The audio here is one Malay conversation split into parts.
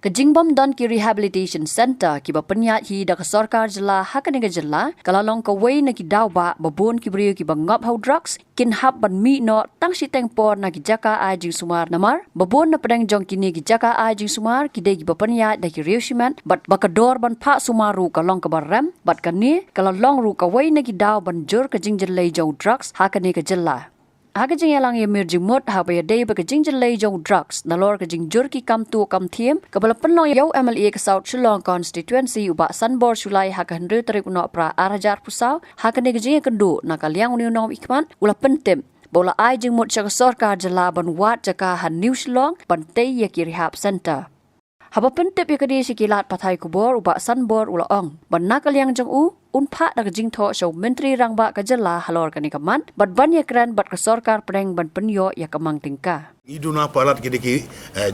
Ke Jingbom don ki rehabilitation center ki ba penyat hi da ke Sorkar jela hakane ke jela kalalong ke wei na ki daw ba babon ki brio ki ba ngop how drugs kin hab ban mi no tang si teng por na ki jaka ai jing sumar namar babon na pedang jong kini ki jaka ai jing sumar ki de ki ba penyat da ki reusiman bat bakador ban pha sumaru kalong ke baram bat kani kalalong ru ka wei na ki daw ban jur ke jing jelai jong drugs hakane ke jela Aga jing yalang ye mir Jingmut ha ba day ba jing jelai jong drugs na lor ka jing jur ki kam tu kam thiem ka bala penlong yau MLA ka South Shillong constituency uba Sanbor Sulai ha ka hendru tarik no pra arajar pusau ha ka ne jing kendu na ka liang uni nom ikman ula pentem bola ai Jingmut cha Sorkar jela ban wat jaka han New Shillong ban tei ye ki Rehab center Haba pentep ye kadi sikilat pathai kubor uba Sanbor ula ong ban na ka liang jong u unpa na jing tho so menteri rangba ka jela halor kani kaman bat ban ye kran bat ka Sorkar preng ban penyo ya kamang tingka iduna palat kini ki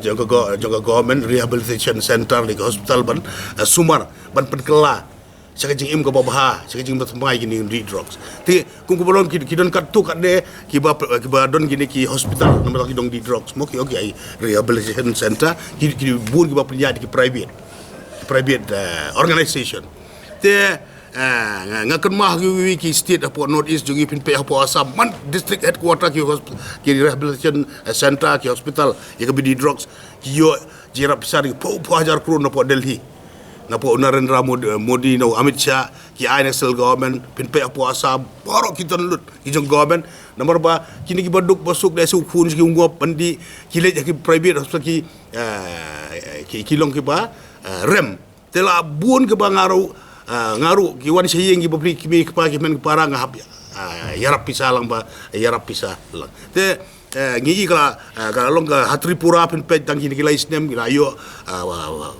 jaga government rehabilitation center di hospital ban sumar ban penkela saka jing im ka babaha saka jing batmai gini di drugs ti kung kubolon ki don kat tu kat de ki ba don gini ki hospital nomor ki dong di drugs mo ki ai rehabilitation center ki bur ki ba punya di private organization te ngakan mah ki state apa north east jungi pinpe apa asam man district headquarter ki rehabilitation center ki hospital ya ke di drugs ki yo jirap besar ki po hajar crore na po Delhi na po Narendra Modi no Amit Shah ki national government pinpe apa asam baru kita lut ki jong government nomor ba kini ki baduk masuk da su phun ki ungop pandi ki le ki private hospital ki kilong ki ba rem tela bun ke bangaru ngaru ki wan seyeng ki publik ki pa ki men parang hab yarap pisah lang ba yarap pisah lang te ngigi kala long ka Hatripura pen pej tang kini kila isnem kila ayo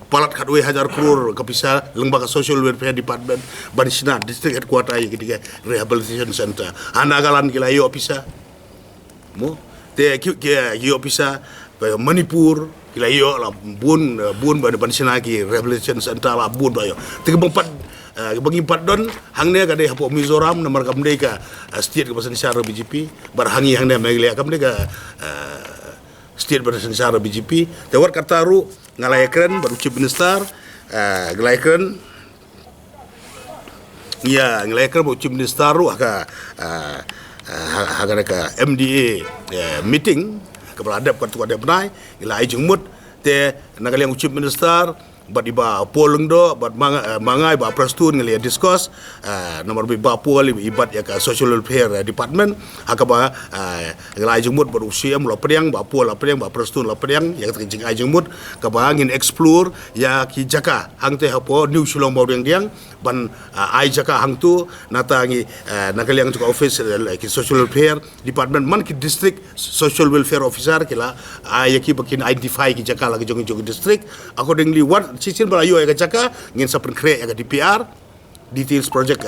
palat kadwe hajar crore ka pisah lang ba ka social welfare department ban Shna district headquarter ye ketika rehabilitation center anagalan kila ayo pisah mo te ki yo pisah Manipur kila ayo la bun ban Shna ki rehabilitation center la bun ba yo te bangpat bagi empat don hangnya kada hapo Mizoram nomor kamde ka state ka pasensara BJP barhangi hangnya Meghalaya kamde ka state pasensara BJP tewar kataru ngalayakren baru chief minister ngalayakren ya ngalayakren baru chief minister aka ka MDA meeting kepala adab katu adab nai ila Jingmut te nagaling chief minister bat iba poleng do bat mangai ba prastun ngali discuss nomor ba pol ibat ya ka social welfare department akaba ngai Jingmut bar usia mula priang ba pol priang ba prastun la priang ya ka Jingai Jingmut ka ba ngin explore ya ki jaka hang te hapo New Shillong Mail diang ban ai jaka hang tu natangi nakaliang tu office ki social welfare department man ki district social welfare officer kila ai ki bakin identify ki jaka lagi jong district accordingly what Sisin balayo ay kacaka ngin sa penkre ay DPR details project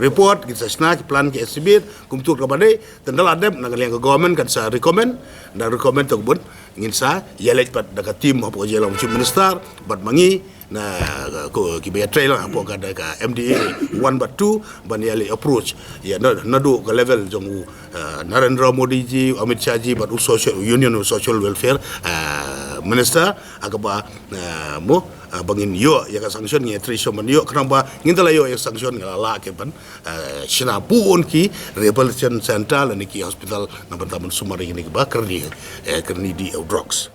report kita Shna plan ke estimate kumtur ka badai tendal adem nagaling ka government kan sa recommend to bun ngin sa yalet pat daga team hapo jelang chief minister bat mangi na ko kibaya trail hapo ka daga MDA 1 but 2 ban yali approach ya nadu ka level jong Narendra Modi ji Amit Shah ji bat social union of social welfare minister akaba mo bangin yo ya ka sanction ngi triso man yo kenapa ngintala yo ya sanction ngala ke ban Shna pun ki rehabilitation center ni ki hospital na bantaman sumari ni ba kerni di drugs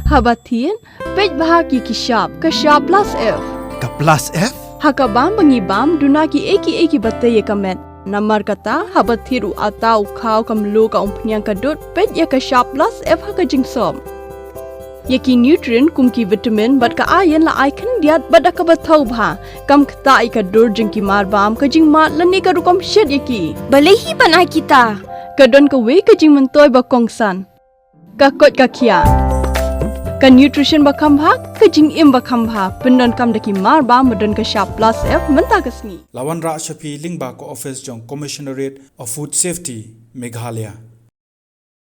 Habatin pej bahagi ki shop ka shop plus F ka plus F hakabam bangibam dunaki eki bataye kamet Namar kata habat thiru atau kau kamlu ka umpnyang kadut pet ya ka shop plus F ha ka jingsom. Yaki nutrient kum ki vitamin bat ka iron la icon diat bat ka bathau bha kam kta I ka dur jing ki mar bam ka jing mat lani ka rukom shed yaki. Balehi banai kita. Ka don ka we ka jing mentoy ba kongsan. Ka kot ka kia. Ka nutrition ba kam bha ka jing im ba kam bha pendon kam daki mar bam don ka shop plus F menta kasni. Lawan Ra Shafi Lingba ko office jong commissionerate of food safety Meghalaya